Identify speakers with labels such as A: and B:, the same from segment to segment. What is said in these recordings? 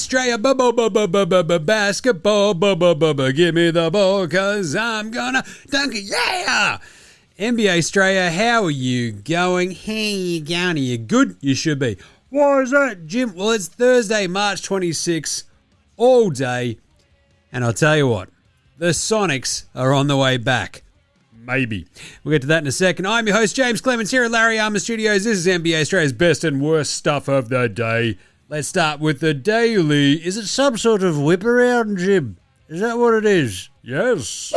A: Straya basketball. Give me the ball, cause I'm gonna dunk it. Yeah! NBA Straya, how are you going? How you going? Are you good? You should be. Why is that, Jim? Well, it's Thursday, March 26th, all day. And I'll tell you what, the Sonics are on the way back. Maybe. We'll get to that in a second. I'm your host, James Clements, here at Larry Armour Studios. This is NBA Australia's best and worst stuff of the day. Let's start with the daily. Is it some sort of whip around, Jim? Is that what it is? Yes.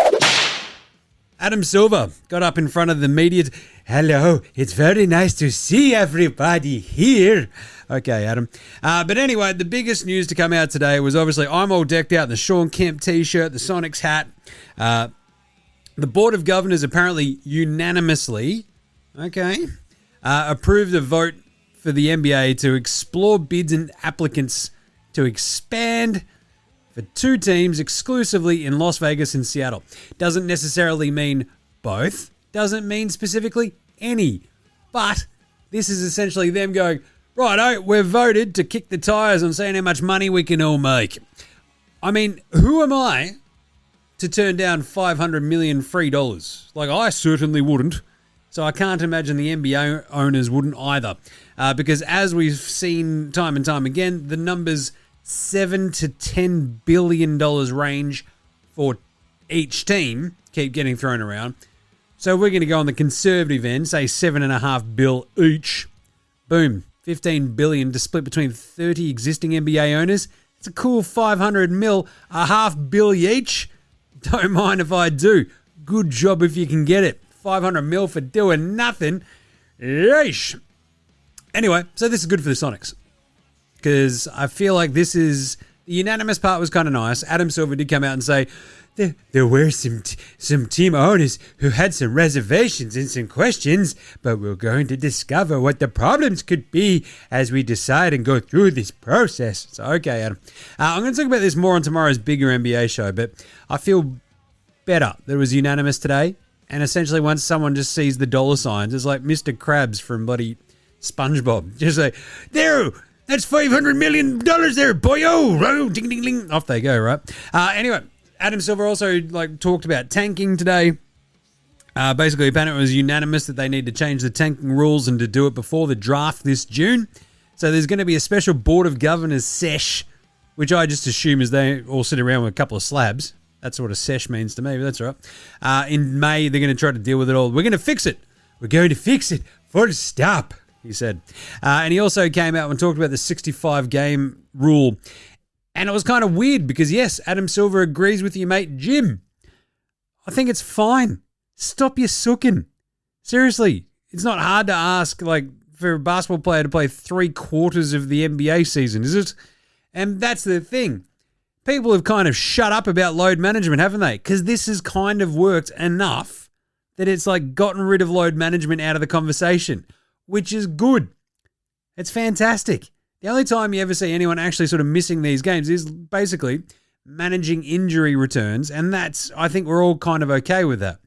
A: Adam Silver got up in front of the media. Hello, it's very nice to see everybody here. Okay, Adam. But anyway, the biggest news to come out today was obviously I'm all decked out in the Sean Kemp t-shirt, the Sonics hat. The Board of Governors apparently unanimously, approved a vote for the NBA to explore bids and applicants to expand for two teams exclusively in Las Vegas and Seattle. Doesn't necessarily mean both. Doesn't mean specifically any. But this is essentially them going, righto, we've voted to kick the tires on seeing how much money we can all make. I mean, who am I to turn down $500 million free dollars? Like, I certainly wouldn't. So I can't imagine the NBA owners wouldn't either. Because as we've seen time and time again, the numbers $7 to $10 billion range for each team keep getting thrown around. So we're going to go on the conservative end, say $7.5 billion each. Boom, $15 billion to split between 30 existing NBA owners. It's a cool $500 million, $500 million each. Don't mind if I do. Good job if you can get it. $500 million for doing nothing. Yeesh. Anyway, so this is good for the Sonics. Because I feel like this is... The unanimous part was kind of nice. Adam Silver did come out and say, there were some team owners who had some reservations and some questions, but we're going to discover what the problems could be as we decide and go through this process. So, okay, Adam. I'm going to talk about this more on tomorrow's bigger NBA show, but I feel better that it was unanimous today. And essentially, once someone just sees the dollar signs, it's like Mr. Krabs from bloody SpongeBob. Just like, there, that's $500 million there, boyo. Ding, ding, ding. Off they go, right? Anyway, Adam Silver also talked about tanking today. Basically, apparently it was unanimous that they need to change the tanking rules and to do it before the draft this June. So there's going to be a special Board of Governors sesh, which I just assume is they all sit around with a couple of slabs. That's what a sesh means to me, but that's all right. In May, they're going to try to deal with it all. We're going to fix it. We're going to fix it. Full stop, he said. And he also came out and talked about the 65-game rule. And it was kind of weird because, yes, Adam Silver agrees with you, mate, Jim. I think it's fine. Stop your sooking. Seriously, it's not hard to ask, for a basketball player to play 3/4 of the NBA season, is it? And that's the thing. People have kind of shut up about load management, haven't they? Because this has kind of worked enough that it's gotten rid of load management out of the conversation, which is good. It's fantastic. The only time you ever see anyone actually sort of missing these games is basically managing injury returns, and I think we're all kind of okay with that.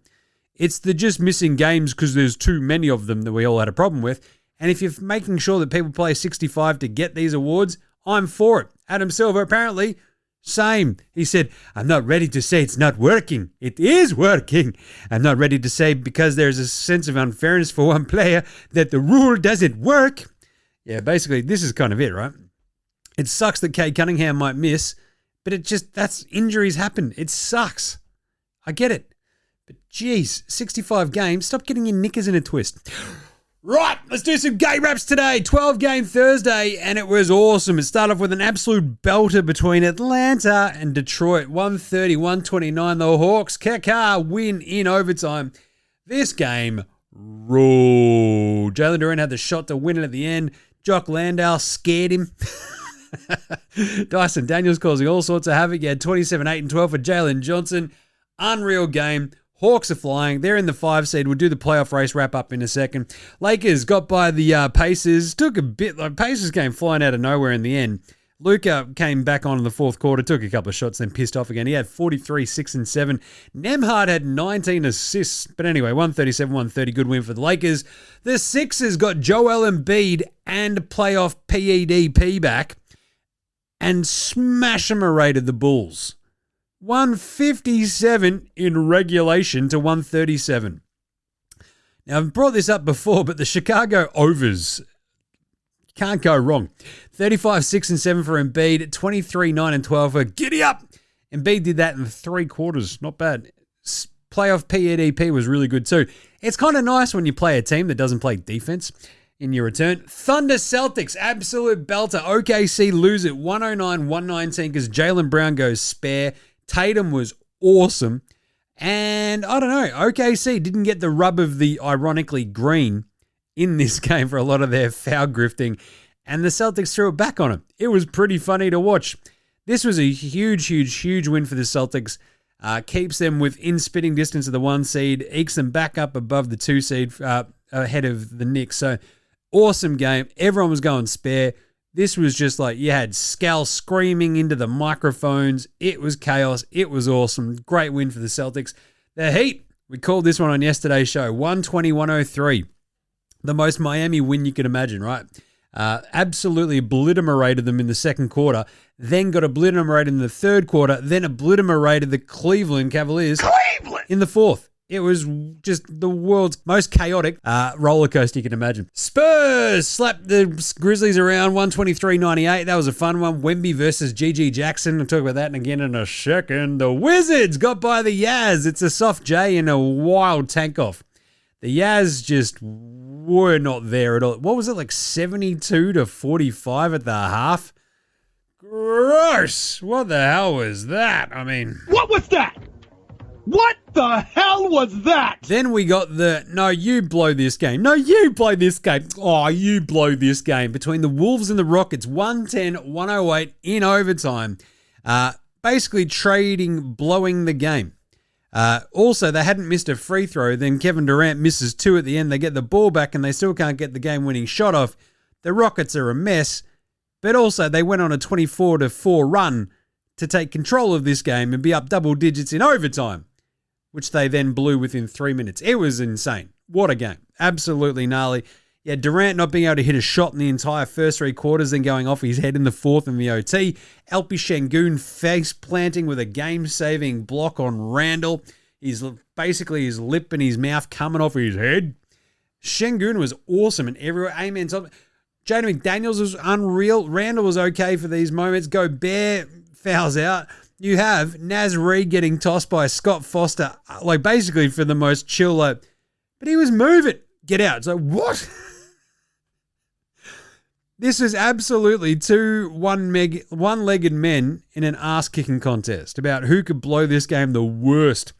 A: It's the just missing games because there's too many of them that we all had a problem with, and if you're making sure that people play 65 to get these awards, I'm for it. Adam Silver, apparently, same. He said, I'm not ready to say it's not working. It is working. I'm not ready to say because there's a sense of unfairness for one player that the rule doesn't work. Yeah, basically, this is kind of it, right? It sucks that Cade Cunningham might miss, but that's injuries happen. It sucks. I get it. But geez, 65 games, stop getting your knickers in a twist. Right, let's do some game wraps today. 12-game Thursday, and it was awesome. It started off with an absolute belter between Atlanta and Detroit. 130-129. The Hawks, Kaka, win in overtime. This game rolled. Jalen Duren had the shot to win it at the end. Jock Landale scared him. Dyson Daniels causing all sorts of havoc. He had 27, 8, and 12 for Jalen Johnson. Unreal game. Hawks are flying. They're in the 5 seed. We'll do the playoff race wrap up in a second. Lakers got by the Pacers. Took a bit. Pacers came flying out of nowhere in the end. Luka came back on in the fourth quarter, took a couple of shots, then pissed off again. He had 43, 6, and 7. Nembhard had 19 assists. But anyway, 137-130, good win for the Lakers. The Sixers got Joel Embiid and playoff PEDP back. and smash-em-rated the Bulls. 157 in regulation to 137. Now, I've brought this up before, but the Chicago overs can't go wrong. 35, 6, and 7 for Embiid, 23, 9, and 12 for Giddy Up. Embiid did that in 3 quarters. Not bad. Playoff PEDP was really good too. It's kind of nice when you play a team that doesn't play defense in your return. Thunder Celtics, absolute belter. OKC lose it 109-119 because Jaylen Brown goes spare. Tatum was awesome. And I don't know, OKC didn't get the rub of the ironically green in this game for a lot of their foul grifting. And the Celtics threw it back on them. It was pretty funny to watch. This was a huge, huge, huge win for the Celtics. Keeps them within spitting distance of the 1 seed, ekes them back up above the 2 seed ahead of the Knicks. So awesome game. Everyone was going spare. This was just like you had Scal screaming into the microphones. It was chaos. It was awesome. Great win for the Celtics. The Heat, we called this one on yesterday's show, 120-103. The most Miami win you could imagine, right? Absolutely obliterated them in the second quarter, then got obliterated in the third quarter, then obliterated the Cleveland Cavaliers in the fourth. It was just the world's most chaotic roller coaster you can imagine. Spurs slapped the Grizzlies around 123-98. That was a fun one. Wemby versus GG Jackson. I'll talk about that again in a second. The Wizards got by the Yaz. It's a soft J in a wild tank off. The Yaz just were not there at all. What was it, like 72-45 at the half? Gross. What the hell was that? I mean...
B: What was that? What the hell was that?
A: Then we got the, no, you blow this game. No, you blow this game. Oh, you blow this game. Between the Wolves and the Rockets, 110-108 in overtime. Basically blowing the game. Also, they hadn't missed a free throw. Then Kevin Durant misses 2 at the end. They get the ball back and they still can't get the game-winning shot off. The Rockets are a mess. But also, they went on a 24-4 run to take control of this game and be up double digits in overtime, which they then blew within 3 minutes. It was insane. What a game. Absolutely gnarly. Yeah, Durant not being able to hit a shot in the entire first 3 quarters, then going off his head in the fourth in the OT. Alpi Şengün face planting with a game-saving block on Randall. He's basically his lip and his mouth coming off his head. Şengün was awesome and everywhere. Amen. Jaden McDaniels was unreal. Randall was okay for these moments. Gobert fouls out. You have Naz Reid getting tossed by Scott Foster, like basically for the most chill, but he was moving. Get out. It's like, what? This is absolutely 2 one-legged men in an ass-kicking contest about who could blow this game the worst.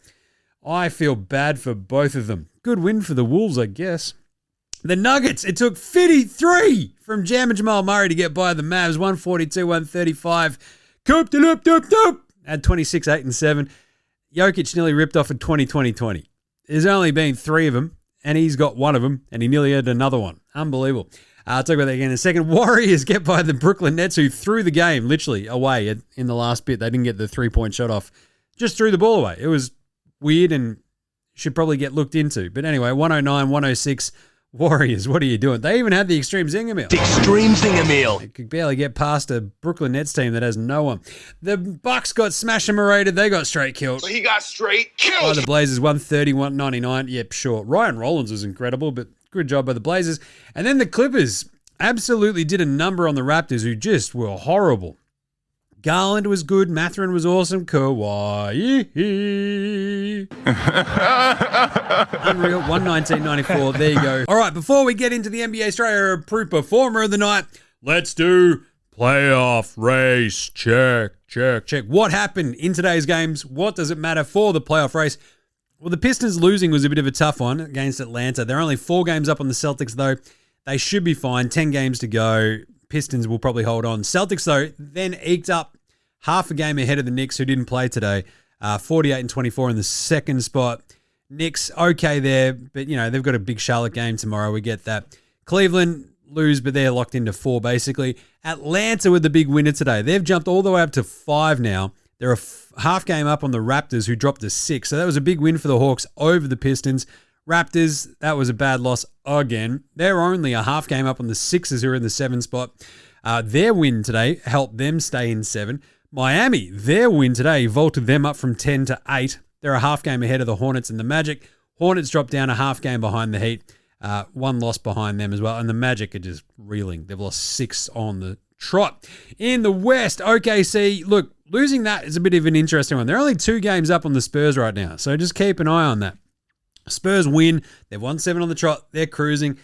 A: I feel bad for both of them. Good win for the Wolves, I guess. The Nuggets, it took 53 from Jam and Jamal Murray to get by the Mavs, 142-135. Coop. At 26, 8, and 7. Jokic nearly ripped off a 20-20-20. There's only been 3 of them, and he's got 1 of them, and he nearly had another one. Unbelievable. I'll talk about that again in a second. Warriors get by the Brooklyn Nets, who threw the game literally away in the last bit. They didn't get the 3-point shot off. Just threw the ball away. It was weird and should probably get looked into. But anyway, 109-106. Warriors, what are you doing? They even had the extreme zinger meal.
C: Extreme zinger meal.
A: They could barely get past a Brooklyn Nets team that has no one. The Bucks got smash-em-rated. They got straight killed.
C: He got straight killed.
A: By the Blazers, 130-199. Yep, sure. Ryan Rollins was incredible, but good job by the Blazers. And then the Clippers absolutely did a number on the Raptors, who just were horrible. Garland was good. Mathurin was awesome. Kawhi. Unreal. 119-94. There you go. All right, before we get into the NBA Straya Performer of the Night, let's do playoff race. Check. What happened in today's games? What does it matter for the playoff race? Well, the Pistons losing was a bit of a tough one against Atlanta. They're only 4 games up on the Celtics, though. They should be fine. 10 games to go. Pistons will probably hold on. Celtics, though, then eked up half a game ahead of the Knicks, who didn't play today. 48-24 in the second spot. Knicks, okay there, but, they've got a big Charlotte game tomorrow. We get that. Cleveland lose, but they're locked into 4, basically. Atlanta with the big winner today. They've jumped all the way up to 5 now. They're a half game up on the Raptors, who dropped to 6. So that was a big win for the Hawks over the Pistons. Raptors, that was a bad loss again. They're only a half game up on the Sixers, who are in the 7 spot. Their win today helped them stay in 7. Miami, their win today vaulted them up from 10 to 8. They're a half game ahead of the Hornets and the Magic. Hornets dropped down a half game behind the Heat. One loss behind them as well. And the Magic are just reeling. They've lost 6 on the trot. In the West, OKC, look, losing that is a bit of an interesting one. They're only 2 games up on the Spurs right now. So just keep an eye on that. Spurs win. They've won 7 on the trot. They're cruising.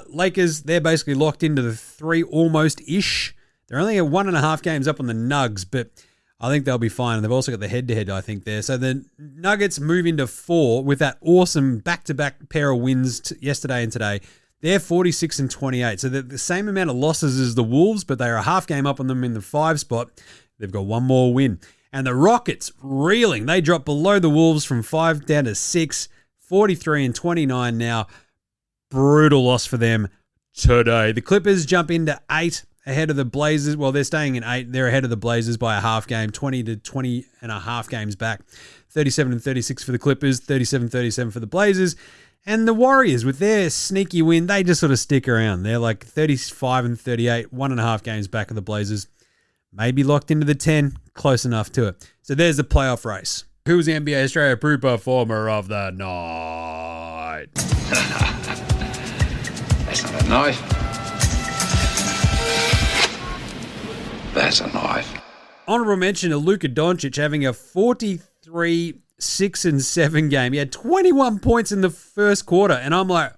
A: Lakers, they're basically locked into the 3 almost-ish. They're only 1.5 games up on the Nugs, but I think they'll be fine. And they've also got the head-to-head, I think, there. So the Nuggets move into 4 with that awesome back-to-back pair of wins yesterday and today. They're 46 and 28. So they're the same amount of losses as the Wolves, but they are a half game up on them in the 5 spot. They've got one more win. And the Rockets, reeling. They dropped below the Wolves from 5 down to 6, 43 and 29 now. Brutal loss for them today. The Clippers jump into 8 ahead of the Blazers. Well, they're staying in 8. They're ahead of the Blazers by a half game, 20 to 20 and a half games back. 37 and 36 for the Clippers, 37-37 for the Blazers. And the Warriors, with their sneaky win, they just sort of stick around. They're like 35 and 38, 1.5 games back of the Blazers. Maybe locked into the 10, close enough to it. So there's the playoff race. Who's the NBA Straya Pro Performer of the Night?
D: That's not a knife. That's a knife.
A: Honorable mention to Luka Doncic having a 43 6-7 game. He had 21 points in the first quarter, and I'm like,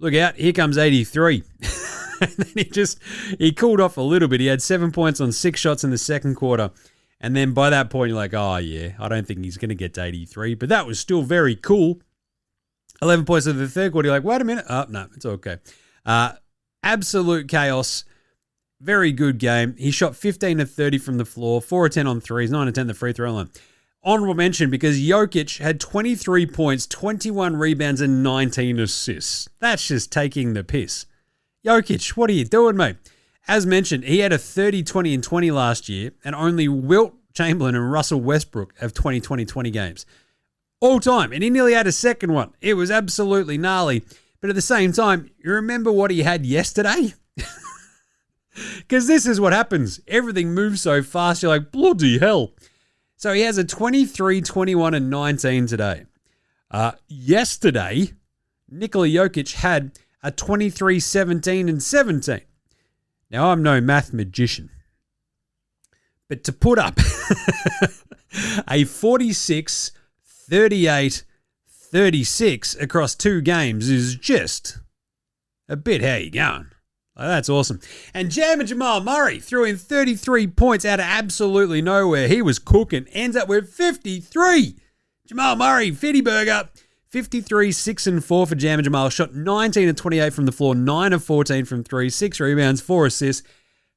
A: look out, here comes 83. And then he cooled off a little bit. He had 7 points on 6 shots in the second quarter. And then by that point, you're like, oh yeah, I don't think he's going to get to 83. But that was still very cool. 11 points in the third quarter. You're like, wait a minute. Oh, no, it's okay. Absolute chaos. Very good game. He shot 15 of 30 from the floor, 4 of 10 on threes, 9 of 10 the free throw line. Honorable mention because Jokic had 23 points, 21 rebounds, and 19 assists. That's just taking the piss. Jokic, what are you doing, mate? As mentioned, he had a 30, 20, and 20 last year, and only Wilt Chamberlain and Russell Westbrook have 20 games. All time, and he nearly had a second one. It was absolutely gnarly. But at the same time, you remember what he had yesterday? Because this is what happens. Everything moves so fast, you're like, bloody hell. So he has a 23, 21, and 19 today. Yesterday, Nikola Jokic had a 23, 17, and 17. Now, I'm no math magician. But to put up a 46, 38, 36 across 2 games is just a bit how you going. Oh, that's awesome. And Jamal Murray threw in 33 points out of absolutely nowhere. He was cooking. Ends up with 53. Jamal Murray, Fitty Burger. 53, 6 and 4 for Jamal. Shot 19 and 28 from the floor, 9 of 14 from 3, 6 rebounds, 4 assists.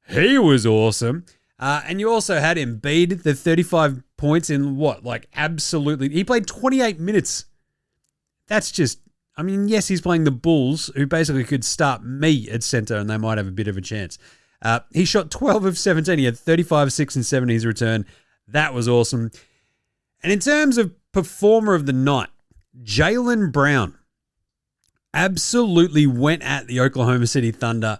A: He was awesome. And you also had Embiid, the 35 points in what? Like absolutely. He played 28 minutes. That's just, I mean, yes, he's playing the Bulls, who basically could start me at center and they might have a bit of a chance. He shot 12 of 17. He had 35, 6 and 7 in his return. That was awesome. And in terms of performer of the night, Jaylen Brown absolutely went at the Oklahoma City Thunder,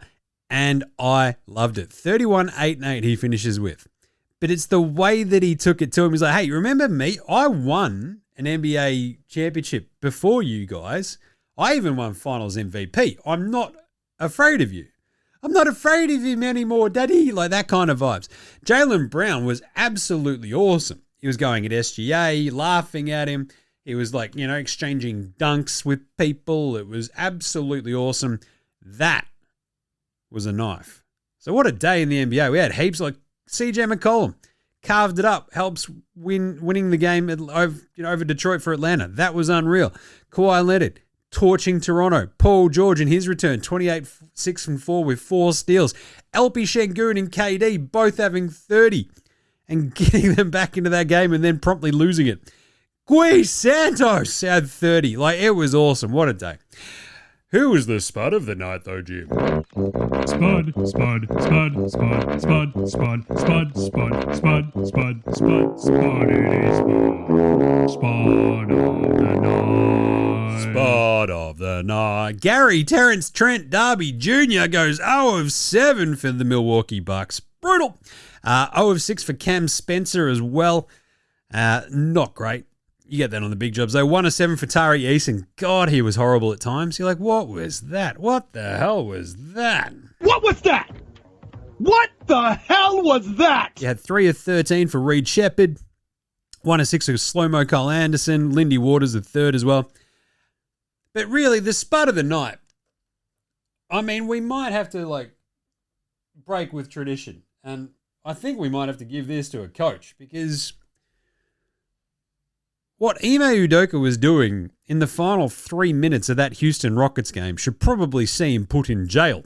A: and I loved it. 31, 8 and 8 he finishes with. But it's the way that he took it to him. He's like, hey, remember me? I won an NBA championship before you guys. I even won finals MVP. I'm not afraid of you. I'm not afraid of him anymore, daddy. Like that kind of vibes. Jaylen Brown was absolutely awesome. He was going at SGA, laughing at him. He was like, you know, exchanging dunks with people. It was absolutely awesome. That was a knife. So what a day in the NBA. We had heaps like CJ McCollum. Carved it up. Helps winning the game over Detroit for Atlanta. That was unreal. Kawhi Leonard torching Toronto. Paul George in his return. 28, 6 and 4 with 4 steals. LP Şengün and KD both having 30 and getting them back into that game and then promptly losing it. Gui Santos had 30. Like, it was awesome. What a day. Who was the Spud of the night, though, Jim?
E: Spud. Spud of the night.
A: Spud of the Nah. Gary Terrence Trent Darby Jr. goes 0 of 7 for the Milwaukee Bucks. Brutal. 0 of 6 for Cam Spencer as well. Not great. You get that on the big jobs, though. 1 of 7 for Tari Eason. God, he was horrible at times. You're like, what was that? What the hell was that?
B: What was that? What the hell was that?
A: You had 3 of 13 for Reed Shepherd. 1 of 6 for Slow-Mo Cole Anderson. Lindy Waters, the third as well. But really, the spud of the night, I mean, we might have to, break with tradition. And I think we might have to give this to a coach because what Ime Udoka was doing in the final 3 minutes of that Houston Rockets game should probably see him put in jail.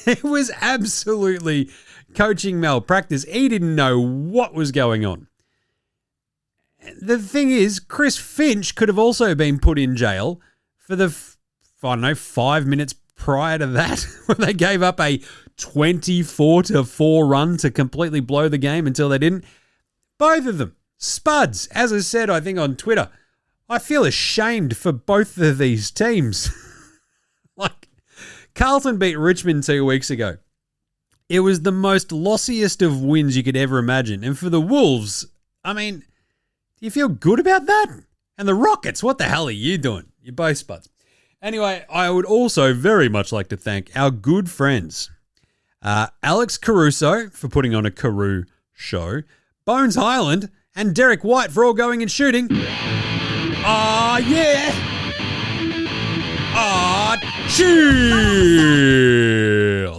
A: It was absolutely coaching malpractice. He didn't know what was going on. The thing is, Chris Finch could have also been put in jail for the, 5 minutes prior to that, when they gave up a 24-4 run to completely blow the game until they didn't. Both of them. Spuds, as I said, I think on Twitter, I feel ashamed for both of these teams. Carlton beat Richmond 2 weeks ago. It was the most lossiest of wins you could ever imagine. And for the Wolves, I mean, do you feel good about that? And the Rockets, what the hell are you doing? You're both Spuds. Anyway, I would also very much like to thank our good friends, Alex Caruso for putting on a Carew show, Bones Highland, and Derek White for all going and shooting. Yeah! Chill!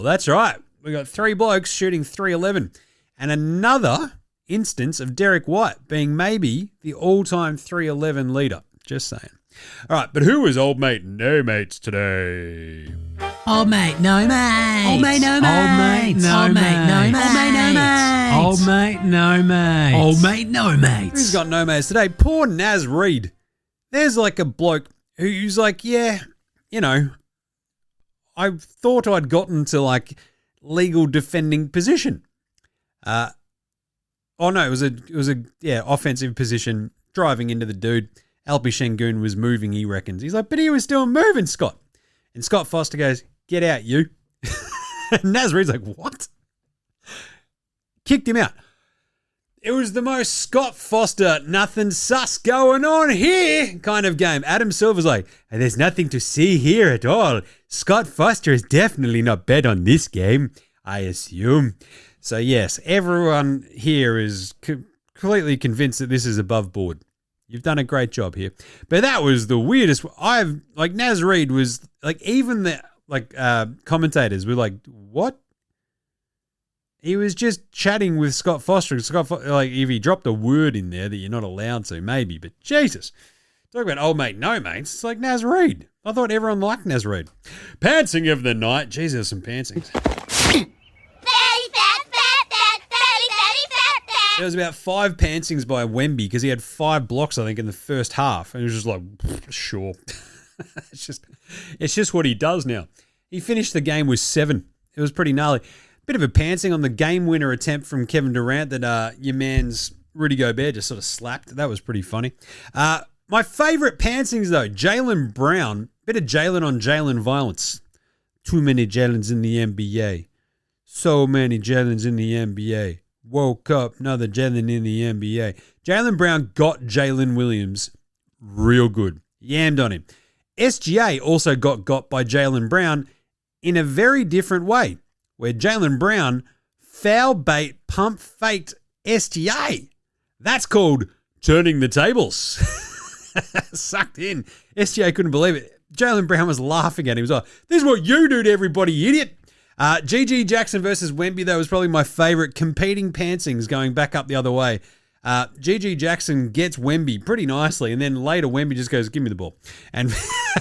A: That's right. We got 3 blokes shooting 311. And another instance of Derek White being maybe the all-time 311 leader. Just saying. All right, but who was old mate no mates today?
F: Old mate no mates.
E: Old mate no mates.
F: Old mate no mates.
E: Old mate no mates.
F: Old mate no mates.
A: Who's got no mates today? Poor Naz Reid. There's a bloke who's yeah, I thought I'd gotten to legal defending position. It was a offensive position, driving into the dude. Alpi Şengün was moving, he reckons. He's like, but he was still moving, Scott. And Scott Foster goes, get out, you. And Naz Reid's like, what? Kicked him out. It was the most Scott Foster, nothing sus going on here kind of game. Adam Silver's like, there's nothing to see here at all. Scott Foster is definitely not bet on this game, I assume. So yes, everyone here is completely convinced that this is above board. You've done a great job here. But that was the weirdest. Naz Reid was even the commentators were like, what? He was just chatting with Scott Foster. If he dropped a word in there that you're not allowed to, maybe. But Jesus, talk about old mate, no mates. It's like Naz Reid. I thought everyone liked Naz Reid. Pantsing of the night. Jesus, some pantsings. There was about 5 pantsings by Wemby because he had 5 blocks, I think, in the first half. And it was just like, sure. It's just what he does now. He finished the game with 7. It was pretty gnarly. Bit of a pantsing on the game winner attempt from Kevin Durant that your man's Rudy Gobert just sort of slapped. That was pretty funny. My favourite pantsings, though, Jaylen Brown. Bit of Jalen on Jalen violence. Too many Jalen's in the NBA. So many Jalen's in the NBA. Woke up, another Jalen in the NBA. Jaylen Brown got Jalen Williams real good. Yammed on him. SGA also got by Jaylen Brown in a very different way, where Jaylen Brown foul bait pump faked SGA. That's called turning the tables. Sucked in. SGA couldn't believe it. Jaylen Brown was laughing at him. He was like, this is what you do to everybody, you idiot. GG Jackson versus Wemby, that was probably my favourite competing pantsings going back up the other way. GG Jackson gets Wemby pretty nicely, and then later Wemby just goes, give me the ball. And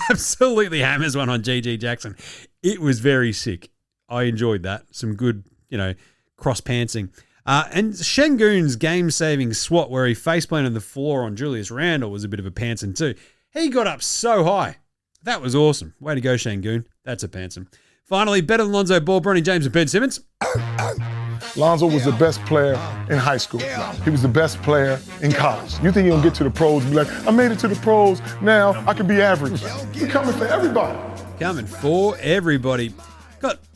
A: absolutely hammers one on GG Jackson. It was very sick. I enjoyed that. Some good, cross pantsing. And Şengün's game-saving swat where he faceplanted the floor on Julius Randle was a bit of a pantsing too. He got up so high. That was awesome. Way to go, Şengün. That's a pantsing. Finally, better than Lonzo Ball, Bronny James, and Ben Simmons.
G: Lonzo was the best player in high school. He was the best player in college. You think he'll get to the pros and be like, I made it to the pros, now I can be average. He's coming for everybody.
A: Coming for everybody.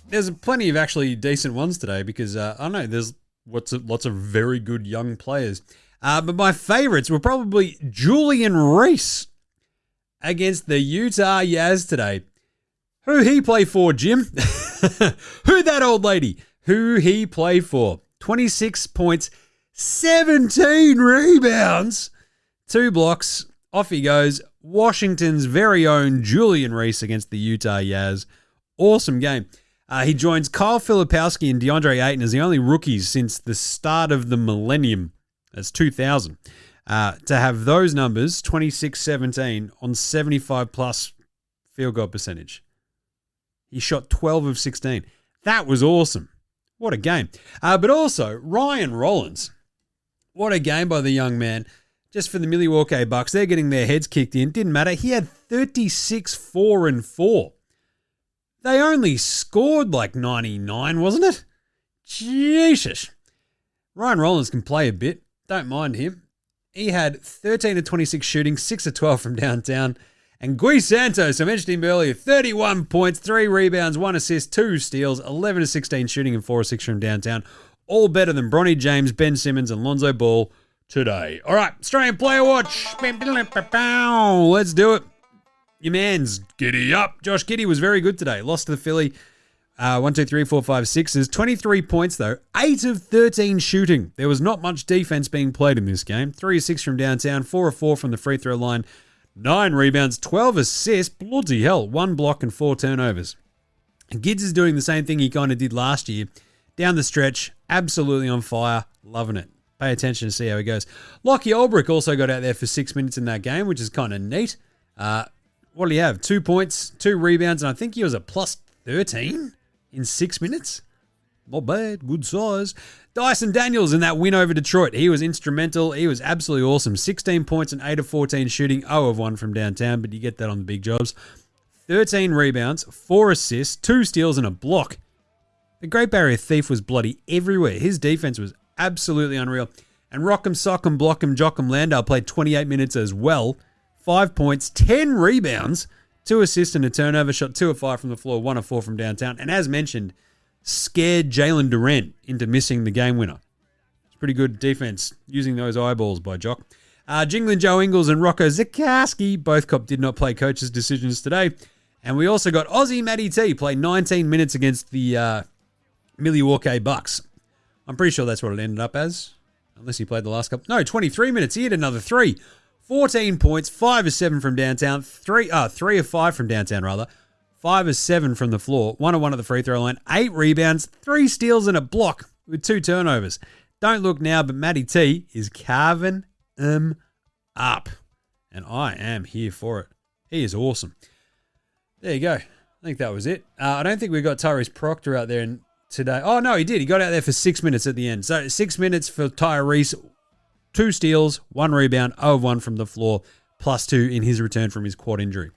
A: There's plenty of actually decent ones today because, I don't know, there's lots of very good young players. But my favorites were probably Julian Reese against the Utah Jazz today. Who he play for, Jim? Who that old lady? Who he play for? 26 points, 17 rebounds, 2 blocks. Off he goes. Washington's very own Julian Reese against the Utah Jazz. Awesome game. He joins Kyle Filipowski and DeAndre Ayton as the only rookies since the start of the millennium. That's 2000. To have those numbers, 26-17 on 75-plus field goal percentage. He shot 12 of 16. That was awesome. What a game. But also, Ryan Rollins. What a game by the young man. Just for the Milwaukee Bucks, they're getting their heads kicked in. Didn't matter. He had 36, 4, and 4. They only scored like 99, wasn't it? Jesus. Ryan Rollins can play a bit. Don't mind him. He had 13 of 26 shooting, 6 of 12 from downtown. And Gui Santos, I mentioned him earlier, 31 points, 3 rebounds, 1 assist, 2 steals, 11 of 16 shooting, and 4 of 6 from downtown. All better than Bronny James, Ben Simmons, and Lonzo Ball today. All right, Australian Player Watch. Let's do it. Your man's giddy up. Josh Giddey was very good today. Lost to the Philly. 1, 2, 3, 4, 5, 6s. 23 points, though. 8 of 13 shooting. There was not much defense being played in this game. 3 of 6 from downtown. 4 of 4 from the free throw line. 9 rebounds. 12 assists. Bloody hell. 1 block and 4 turnovers. And Gids is doing the same thing he kind of did last year. Down the stretch. Absolutely on fire. Loving it. Pay attention to see how he goes. Lockie Ulbrich also got out there for 6 minutes in that game, which is kind of neat. What did he have? 2 points, 2 rebounds, and I think he was a plus 13 in 6 minutes. Not bad. Good size. Dyson Daniels in that win over Detroit. He was instrumental. He was absolutely awesome. 16 points and 8 of 14 shooting. 0 of 1 from downtown, but you get that on the big jobs. 13 rebounds, 4 assists, 2 steals, and a block. The Great Barrier Thief was bloody everywhere. His defense was absolutely unreal. And Rock'em Sock'em Block'em Jock'em Landau played 28 minutes as well. 5 points, 10 rebounds, 2 assists and a turnover. Shot 2 of 5 from the floor, 1 of 4 from downtown. And as mentioned, scared Jalen Durant into missing the game winner. It's pretty good defense using those eyeballs by Jock. Jinglin Joe Ingles and Rocco Zikarsky, both did not play coaches' decisions today. And we also got Aussie Matty T play 19 minutes against the Milwaukee Bucks. I'm pretty sure that's what it ended up as, unless he played the last couple. No, 23 minutes. He had another 3. 14 points, 5 of 7 from downtown, 3 of 5 from downtown, rather. 5 of 7 from the floor, 1 of 1 at the free throw line, 8 rebounds, 3 steals and a block with 2 turnovers. Don't look now, but Matty T is carving them up. And I am here for it. He is awesome. There you go. I think that was it. I don't think we got Tyrese Proctor out there today. Oh, no, he did. He got out there for 6 minutes at the end. So 6 minutes for Tyrese. 2 steals, 1 rebound, 0 of 1 from the floor, plus 2 in his return from his quad injury.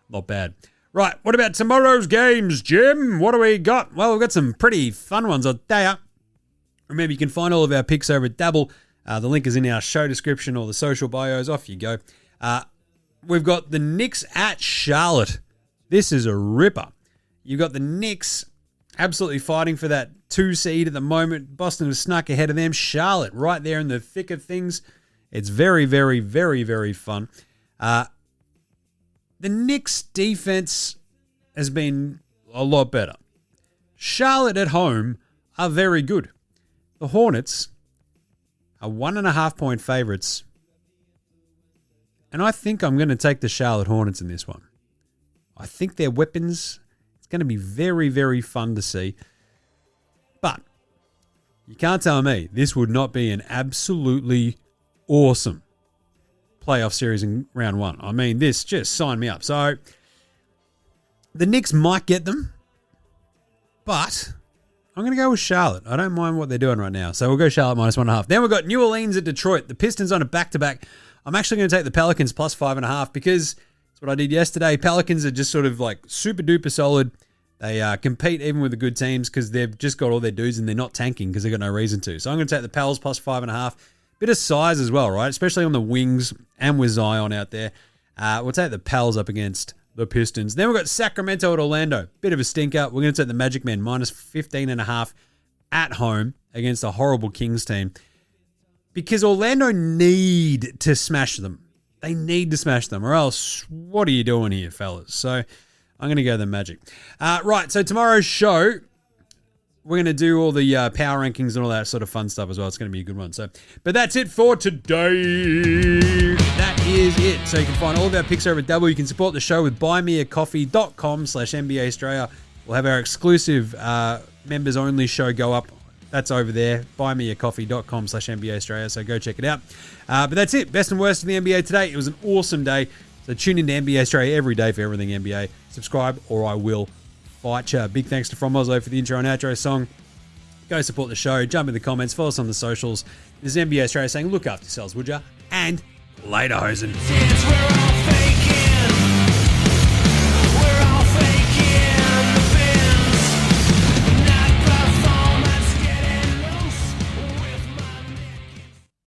A: Not bad. Right, what about tomorrow's games, Jim? What do we got? Well, we've got some pretty fun ones, I'll tell ya. Remember, you can find all of our picks over at Dabble. The link is in our show description or the social bios. Off you go. We've got the Knicks at Charlotte. This is a ripper. You've got the Knicks absolutely fighting for that 2 seed at the moment. Boston has snuck ahead of them. Charlotte right there in the thick of things. It's very, very, very, very fun. The Knicks defense has been a lot better. Charlotte at home are very good. The Hornets are 1.5 point favorites. And I think I'm going to take the Charlotte Hornets in this one. I think their weapons, it's going to be very, very fun to see. But you can't tell me this would not be an absolutely awesome playoff series in round 1. I mean, this just signed me up. So the Knicks might get them, but I'm going to go with Charlotte. I don't mind what they're doing right now. So we'll go Charlotte -1.5. Then we've got New Orleans at Detroit. The Pistons on a back-to-back. I'm actually going to take the Pelicans +5.5 because that's what I did yesterday. Pelicans are just sort of like super duper solid. They compete even with the good teams because they've just got all their dudes and they're not tanking because they've got no reason to. So I'm going to take the Pels plus 5.5. Bit of size as well, right? Especially on the wings and with Zion out there. We'll take the Pels up against the Pistons. Then we've got Sacramento at Orlando. Bit of a stinker. We're going to take the Magic Men minus 15.5 at home against a horrible Kings team. Because Orlando need to smash them. They need to smash them, or else what are you doing here, fellas? So I'm going to go the Magic. Right, so tomorrow's show, we're going to do all the power rankings and all that sort of fun stuff as well. It's going to be a good one. But that's it for today. That is it. So you can find all of our picks over at Double. You can support the show with buymeacoffee.com/NBA Straya. We'll have our exclusive members only show go up. That's over there, buymeacoffee.com/NBA Straya. So go check it out. But that's it. Best and worst of the NBA today. It was an awesome day. So tune into NBA Straya every day for everything NBA. Subscribe or I will fight ya. Big thanks to From Oslo for the intro and outro song. Go support the show. Jump in the comments. Follow us on the socials. This is NBA Straya saying look after yourselves, would ya? And later, hosen.